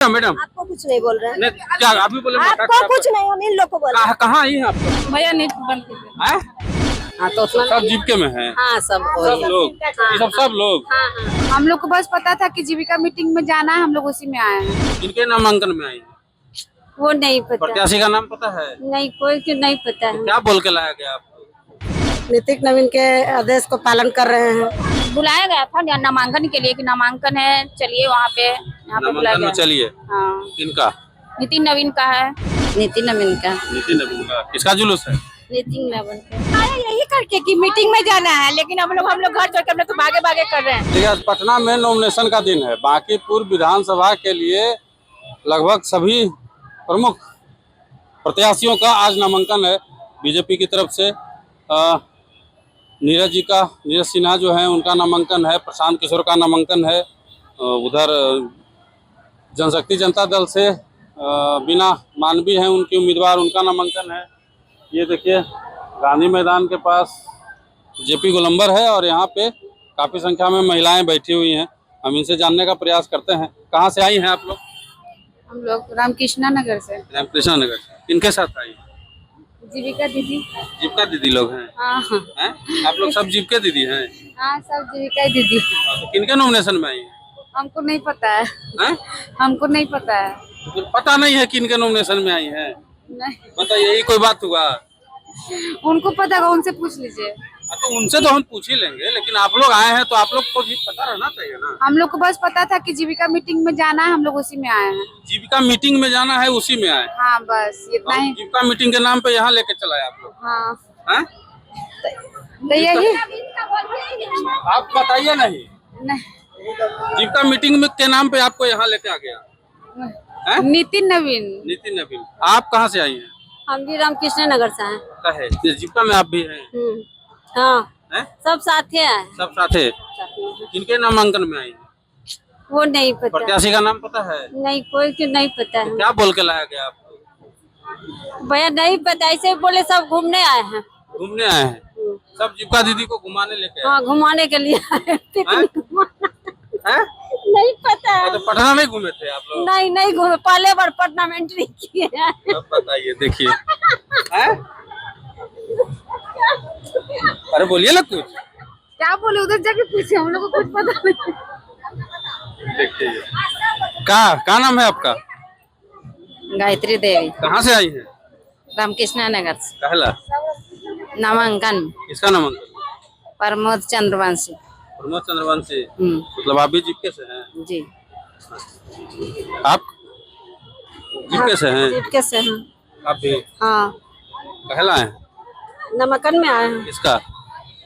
Madam आपको कुछ नहीं बोल रहे हैं। नहीं, क्या अभी बोले आपको कुछ नहीं, हम इन लोग को बोल रहे हैं। कहाँ आई हैं आप लोग? भैया नहीं बंद कीजिए। हैं? हाँ तो सब जीविका में हैं? हाँ सब सब लोग ये सब लोग हम लोग को बस पता था कि जीविका मीटिंग में जाना है, हम लोग उसी में आए हैं। इनके नामांकन में आई हैं? वो नहीं पता, प्रत्याशी का नाम पता है? नहीं कोई की नहीं पता है। क्या बोल के लाया गया आपको? नीतिक नवीन के आदेश को पालन कर रहे हैं। बुलाया गया था नामांकन के लिए कि नामांकन है, चलिए वहाँ पे, यहाँ पे बुलाया नामांकन में गया। चलिए। हाँ, किनका? नितिन नवीन का है। नीतिन नवीन का, नितिन नवीन का। किसका जुलूस है? नीतिन नवीन का। यही करके कि मीटिंग में जाना है, लेकिन हम लोग घर छोड़ के हम लोग तो भागे भागे कर रहे हैं। ठीक है, पटना में नॉमिनेशन का दिन है। बांकीपुर विधानसभा के लिए लगभग सभी प्रमुख प्रत्याशियों का आज नामांकन है। बीजेपी की तरफ से नीरज सिन्हा जो है उनका नामांकन है, प्रशांत किशोर का नामांकन है। उधर जनशक्ति जनता दल से बिना मानवी हैं उनके उम्मीदवार, उनका नामांकन है। ये देखिए गांधी मैदान के पास जेपी गोलंबर है और यहाँ पे काफ़ी संख्या में महिलाएं बैठी हुई हैं। हम इनसे जानने का प्रयास करते हैं। कहाँ से आई हैं आप लोग? हम लोग रामकृष्णा नगर से। रामकृष्णा नगर से। किनके साथ आई? जीविका दीदी। जीविका दीदी लोग हैं? हाँ हैं? आप लोग सब जीविका दीदी हैं? हाँ, सब जीविका दीदी। तो किनके नॉमिनेशन में आई हैं? हमको नहीं पता है। हैं? हमको नहीं पता है। तो पता नहीं है किनके नॉमिनेशन में आई हैं? नहीं, बताइए, यही कोई बात हुआ? उनको पता होगा, उनसे पूछ लीजिए। तो उनसे तो हम पूछ ही लेंगे, लेकिन आप लोग आए हैं तो आप लोग को भी पता रहना चाहिए ना। हम लोग को बस पता था कि जीविका मीटिंग में जाना है, हम लोग उसी में आए हैं। जीविका मीटिंग में जाना है, उसी में आए। हाँ, बस इतना ही। जीविका मीटिंग के नाम पे यहाँ लेके चलाए आप लोग? हाँ, हैं? तो यही। आप बताइए नहीं, नहीं, जीविका मीटिंग में के नाम पे आपको यहाँ लेके आ गया हैं? नितिन नवीन। नितिन नवीन। आप कहाँ से आई हैं? हम भी रामकृष्ण नगर से हैं। कहे जीविका में आप भी हैं? हाँ हैं? सब साथ हैं। सब साथे। किनके नामांकन में आई हैं? वो नहीं पता, प्रत्याशी का नाम पता है? नहीं कोई की नहीं पता है। क्या बोल के लाया गया आपको? भैया नहीं पता, ऐसे बोले सब घूमने आए हैं। घूमने आए हैं? सब जीविका दीदी को घुमाने लेके आए हाँ घुमाने के लिए आए हैं। पिकनिक हैं? नहीं पता है। तो पटना में घूमे थे आप लोग? नहीं घूमे, पहले बार पटना में एंट्री किए हैं। अब बताइए, देखिए। हैं? अरे बोलिए ना कुछ। क्या बोले, उधर जाके पूछे, हम लोग को कुछ पता नहीं। देखिए, क्या नाम है आपका? गायत्री देवी, कहाँ से आई हैं? रामकृष्ण नगर से। कहला नामांकन किसका नामांकन? प्रमोद चंद्रवंशी। प्रमोद चंद्रवंशी। मतलब आप भी जीविका से हैं? जी, आप जीविका से हैं? जीविका से हैं। आप भी हाँ कहला हैं? नामांकन में आए हैं। किसका?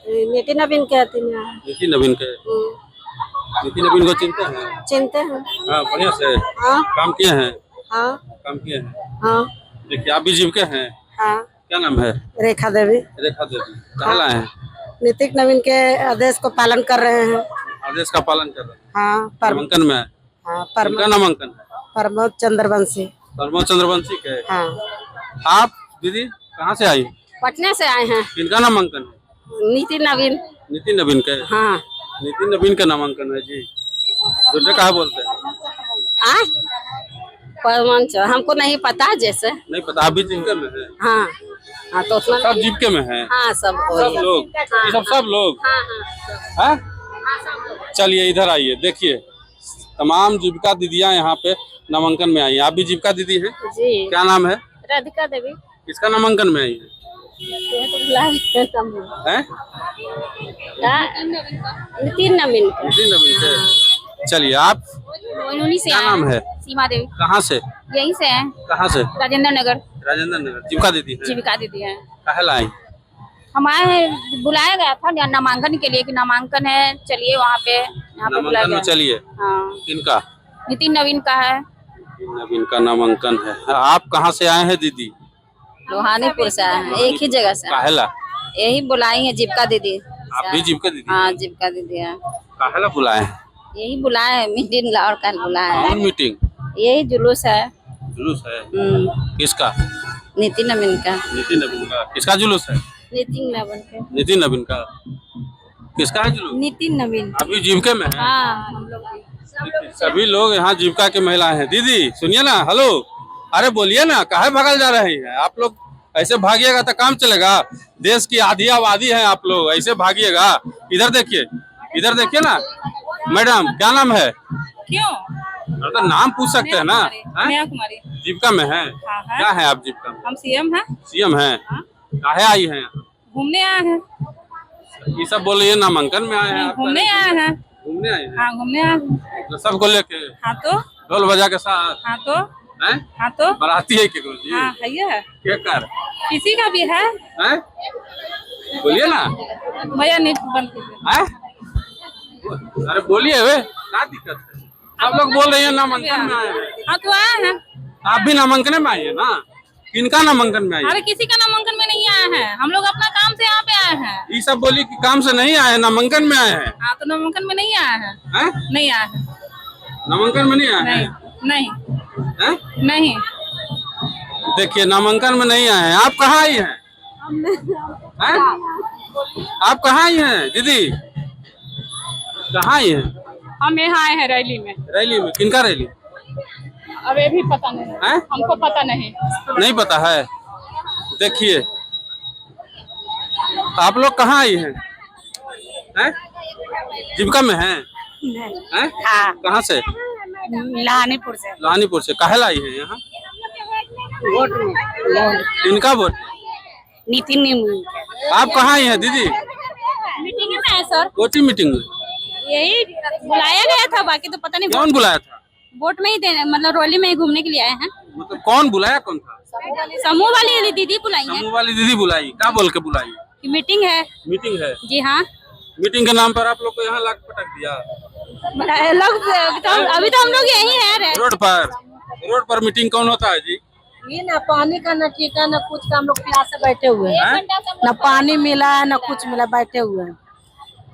नितिन नवीन के आते हैं। नितिन नवीन के। नितिन नवीन को चिंते हैं? चिंते हैं। हाँ, बढ़िया से हाँ काम किए हैं? हाँ काम किए हैं। हाँ देखिए, आप भी जीविका हैं? हाँ। क्या नाम है? रेखा देवी। रेखा देवी। कहला हैं? नीतिक नवीन के आदेश को पालन कर रहे हैं। आदेश का पालन कर रहे हैं? हाँ नामांकन में? हाँ किनका नामांकन है? प्रमोद चंद्रवंशी। प्रमोद चंद्रवंशी के। हाँ। आप दीदी कहाँ से आई? पटना से आए हैं। किनका नामांकन है? नितिन नवीन। नितिन नवीन के। हाँ। नितिन नवीन का नामांकन है जी। दूसरे कहा बोलते हैं? परमंच हमको नहीं पता, जैसे नहीं पता। आप भी जीविका में है? हाँ हाँ तो उतना सब जीविका में है? हाँ सब सब लोग ये सब लोग हाँ हैं? चलिए इधर आइए, देखिए तमाम जीविका दीदियां यहाँ पे नामांकन में आई हैं। आप भी जीविका दीदी हैं? जी। क्या नाम है? राधिका देवी। किसका नामांकन में आई है? हैं? नितिन नवीन। नितिन नवीन के। चलिए, आप उन्हीं से क्या आए नाम हैं। है? सीमा देवी। कहाँ से? यहीं से हैं, कहाँ से? राजेंद्र नगर। राजेंद्र नगर। जीविका दीदी है? जीविका दीदी है। कहला आई? हम आए हैं, बुलाया गया था नामांकन के लिए कि नामांकन है, चलिए वहाँ पे, यहाँ पे बुलाया नामांकन में गया। चलिए। हाँ, किनका? नितिन नवीन का है। नितिन नवीन का नामांकन है। आप कहाँ से आए हैं दीदी? लोहानीपुर से आए हैं, एक ही जगह से। कहला? यही बुलाई है जीविका दीदी। आप भी जीविका दीदी? हाँ जीविका दीदी है। कहला बुलाए हैं? यही बुलाए है, मीटिंग और कल बुलाया है। कौन मीटिंग? यही जुलूस है। जुलूस है? किसका? नितिन नवीन का। नितिन नवीन का। किसका जुलूस है? नितिन नवीन का। नितिन नवीन का। किसका है जुलूस? नितिन नवीन। अभी जीविका में है? हाँ हम लोग भी। सभी लोग यहाँ जीविका की महिलाएं हैं। दीदी सुनिए ना, हेलो, अरे बोलिए ना, काहे भागल जा रहे हैं आप लोग? ऐसे भागिएगा तो काम चलेगा? देश की आधी आबादी है आप लोग, ऐसे भागिएगा? इधर देखिए ना। मैडम क्या नाम है? क्यों? तो नाम पूछ सकते हैं ना? हैं? नेहा कुमारी। जीविका में है? हाँ है। क्या है आप जीविका में? हम सीएम हैं। सीएम है? काहे आई हैं? घूमने आए हैं। ये सब बोल रही है नामांकन में आए हैं आप? घूमने आए हैं। घूमने आए हैं? हाँ घूमने आए हैं। तो सबको लेके हाँ तो ढोल बजा के साथ हाँ तो हैं? हाँ तो बराती है केकरो जी? हाँ है ये है। के कर किसी का भी है। हैं? बोलिए ना। भैया नहीं बंद कीजिए। हैं? अरे बोलिए वे, क्या दिक्कत है? सब लोग बोल रहे हैं नामांकन में आए हैं। हाँ तो आए हैं। आप भी नामांकन में आए हैं ना? किनका नामांकन में आए अरे हैं? किसी का नामांकन में नहीं आए हैं, हम लोग अपना काम से यहाँ पे आए हैं। ये सब बोली कि काम से नहीं आए हैं, नामांकन में आए हैं। हाँ तो नामांकन में नहीं आए हैं। हैं? नहीं आए हैं। नामांकन में नहीं आए नहीं हैं? नहीं हैं? नहीं। देखिए नामांकन में नहीं आए हैं। आप कहाँ आई हैं? हैं? आप कहाँ आई हैं दीदी? कहाँ आई हैं? हम यहाँ आए हैं रैली में। रैली में? किनका रैली? अब ये भी पता नहीं, हैं? हमको पता नहीं। नहीं पता है? देखिए आप लोग कहाँ आई हैं? हैं? जीविका में हैं? हैं? हाँ कहाँ से? लानीपुर से। रानीपुर से। काहे लाई हैं यहाँ? वोट में इनका वोट? नितिन नीमू। आप कहाँ आई हैं दीदी? मीटिंग में है सर। कोची मीटिंग में? यही बुलाया गया था, बाकी तो पता नहीं। कौन बुलाया था? वोट में ही देने, मतलब रैली में ही घूमने के लिए आए हैं। मतलब कौन बुलाया? कौन था? समूह वाली दीदी बुलाई है समूह वाली दीदी बुलाई? क्या बोल के बुलाई? कि मीटिंग है। मीटिंग है? जी हाँ। मीटिंग के नाम पर आप लोग को यहाँ लाख पटक दिया लोग अभी तो हम लोग यही है। रोड पर मीटिंग कौन होता है जी? ये ना पानी का न टीका न कुछ का, हम लोग प्यास से बैठे हुए हैं। हैं? न पानी मिला है न कुछ मिला, बैठे हुए हैं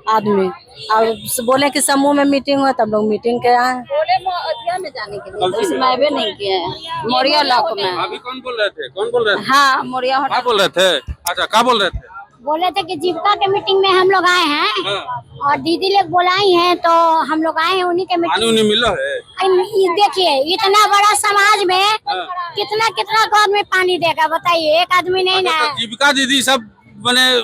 आदमी। और बोले कि समूह में मीटिंग हो, तब लोग मीटिंग के आए। में जाने के लिए इसमें नहीं किए हैं। मोरिया लॉक में। अभी कौन बोल रहे थे? कौन बोल रहे थे? हाँ मोरिया क्या बोल रहे थे? अच्छा क्या बोल रहे थे? बोले थे कि जीविका के मीटिंग में हम लोग आए हैं हाँ। और दीदी लोग बुलाई हैं तो हम लोग आए हैं उन्हीं के पानी मीटिंग। उन्हें मिला है? देखिए इतना बड़ा समाज में हाँ। कितना कितना घर में पानी देगा बताइए, एक आदमी नहीं ना। तो जीविका दीदी सब मैंने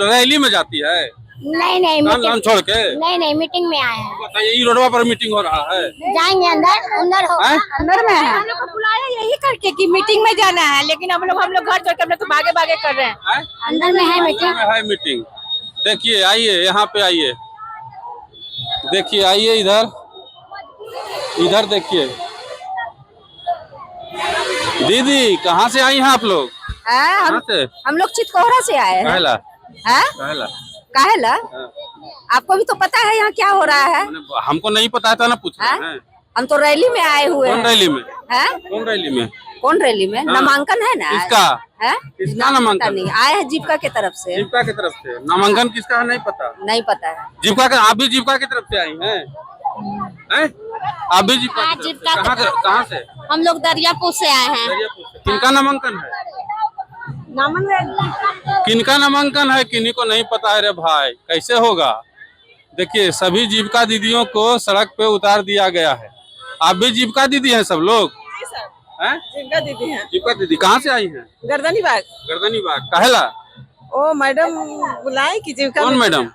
रैली में जाती है? नहीं नहीं काम धाम छोड़ के? नहीं मीटिंग में आए हैं। बताइए ये रोडवा पर मीटिंग हो रहा है? जाएंगे अंदर होगा। हैं? अंदर में है। हम लोग को बुलाया यही करके कि मीटिंग में जाना है, लेकिन हम लोग घर छोड़ के हम लोग तो भागे भागे कर रहे हैं। हैं? अंदर में है मीटिंग। में है मीटिंग। देखिए आइए यहाँ पे आइए, देखिए आइए इधर देखिए। दीदी कहाँ से आई हैं आप लोग? कहाँ से? हम लोग चितकोहरा से आए हैं। कहला हैं? कहला काहेला? हाँ। आपको भी तो पता है यहाँ क्या हो रहा है। हमको नहीं पता है तो ना पूछ रहे हैं। हम तो रैली में आए हुए कौन हैं। रैली में? हैं? कौन रैली में? कौन रैली में? नामांकन है ना। किसका? हैं? किसका नामांकन? नहीं आए हैं जीविका की तरफ से। जीविका की तरफ से नामांकन किसका है नहीं पता? नहीं पता है। जीविका का? आप भी जीविका की तरफ से आई हैं? हैं? आप भी जीविका हाँ, की तरफ जीविका से? की कहाँ से? हम लोग दरियापुर से आए हैं। दरियापुर से। किनका नामांकन है? किनका नामांकन है? किन्हीं को नहीं पता है रे भाई, कैसे होगा? देखिए सभी जीविका दीदियों को सड़क पे उतार दिया गया है। आप भी जीविका दीदी हैं सब लोग? हैं? जीविका दीदी हैं। जीविका दीदी कहाँ से आई हैं? गर्दनी बाग। गर्दनी बाग। काहेला? ओ मैडम बुलाए कि जीविका कौन में- मैडम?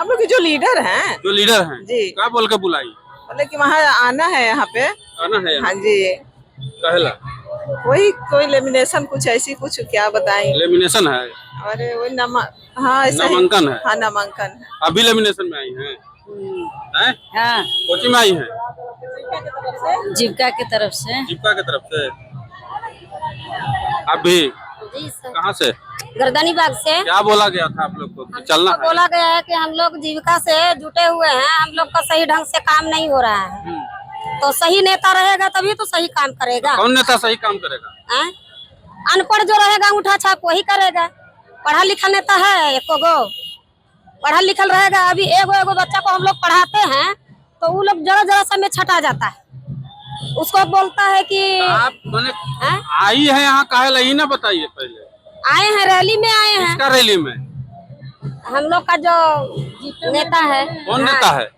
हम लोग के जो लीडर हैं। जो लीडर हैं? जी। क्या बोल के बुलाई? बोले कि वहाँ आना है यहाँ पे। आना है यहाँ? हाँ जी। काहेला? वही कोई लेमिनेशन कुछ ऐसी कुछ क्या बताएं। लेमिनेशन है? अरे वही हाँ ऐसा ही। नामांकन है? हाँ नामांकन है। अभी लेमिनेशन में आई हैं? हैं? हाँ कोची में आई हैं? जीविका की तरफ से। जीविका की तरफ से। अभी जी सर। कहाँ से? गर्दनी बाग से। क्या बोला गया था आप लोग को कि चलना तो है? बोला गया है कि हम लोग जीविका से जुटे हुए हैं, हम लोग का सही ढंग से काम नहीं हो रहा है। तो सही नेता रहेगा तभी तो सही काम करेगा। कौन नेता सही काम करेगा? हैं? अनपढ़ जो रहेगा अंगूठा छाप वही करेगा। पढ़ा लिखा नेता है एको गो? पढ़ा लिखल रहेगा। अभी एगो बच्चा को हम लोग पढ़ाते हैं तो वो लोग जरा सा में छटा जाता है। उसको बोलता है कि आप मैंने हैं? आई है यहाँ काहे ला? ना बताइए पहले। आए हैं रैली में आए हैं। किसका रैली में? हम लोग का जो नेता है। कौन नेता है?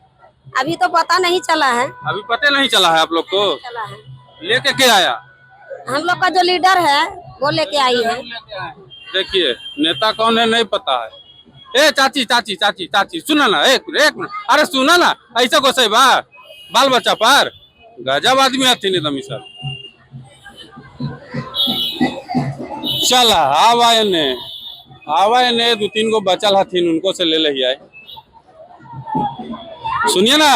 अभी तो पता नहीं चला है। अभी पता नहीं चला है आप लोग को? चला है लेके के आया? हम लोग का जो लीडर है वो लेके आई है। देखिए नेता कौन है नहीं पता है। ए चाची चाची चाची चाची सुना ना, एक मिनट, अरे सुना ना, ऐसा गोसाई बा बाल बच्चा पर गजब आदमी हथिन एकदम ई सब। चल आवा ने 2-3 गो बचल हथिन, उनको से ले ले आए। सुनिए ना,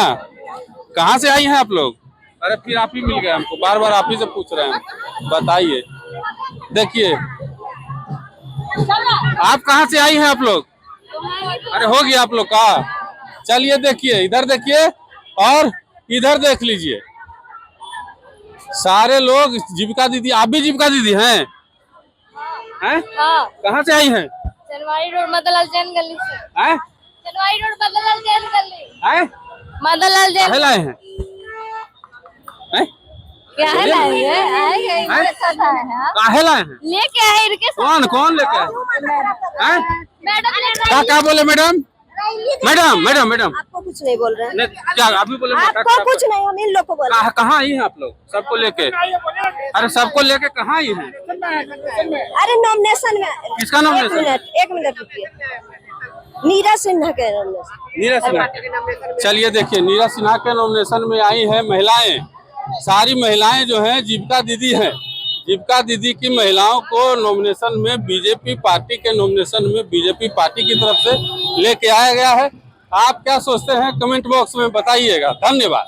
कहाँ से आई हैं आप लोग? अरे फिर आप ही मिल गए हमको, बार बार आप ही से पूछ रहे हैं, बताइए। देखिए आप कहाँ से आई हैं आप लोग? अरे हो गया आप लोग का। चलिए देखिए, इधर देखिए और इधर देख लीजिए, सारे लोग जीविका दीदी। आप भी जीविका दीदी हैं? हैं? कहाँ से आई हैं? चनवाड़ी रोड मदनलाल जैन गली से। हैं? चनवाड़ी रोड मदनलाल जैन गली। हैं? मदनलाल जैन। काहे लाए हैं? हैं? क्या है लाए हैं? आएगा इनके साथ आए हैं। काहे लाए हैं? लेके आए इनके साथ। कौन लेके आए? हैं? मैडम ने क्या बोले मैडम? मैडम आपको कुछ नहीं बोल रहे हैं। क्या अभी बोले? आपको कुछ नहीं, हम इन लोग को बोल रहे हैं। कहाँ आई हैं आप लोग सबको लेके? अरे सबको लेके कहाँ आई हैं? अरे नॉमिनेशन में। किसका नॉमिनेशन? एक मिनट रुकिए। नीरज सिन्हा के नॉमिनेशन। नीरज सिन्हा। चलिए देखिए, नीरज सिन्हा के नॉमिनेशन में आई हैं महिलाएं। सारी महिलाएं जो हैं जीविका दीदी हैं। जीविका दीदी की महिलाओं को नॉमिनेशन में बीजेपी पार्टी के नॉमिनेशन में बीजेपी पार्टी की तरफ से लेके आया गया है। आप क्या सोचते हैं कमेंट बॉक्स में बताइएगा। धन्यवाद।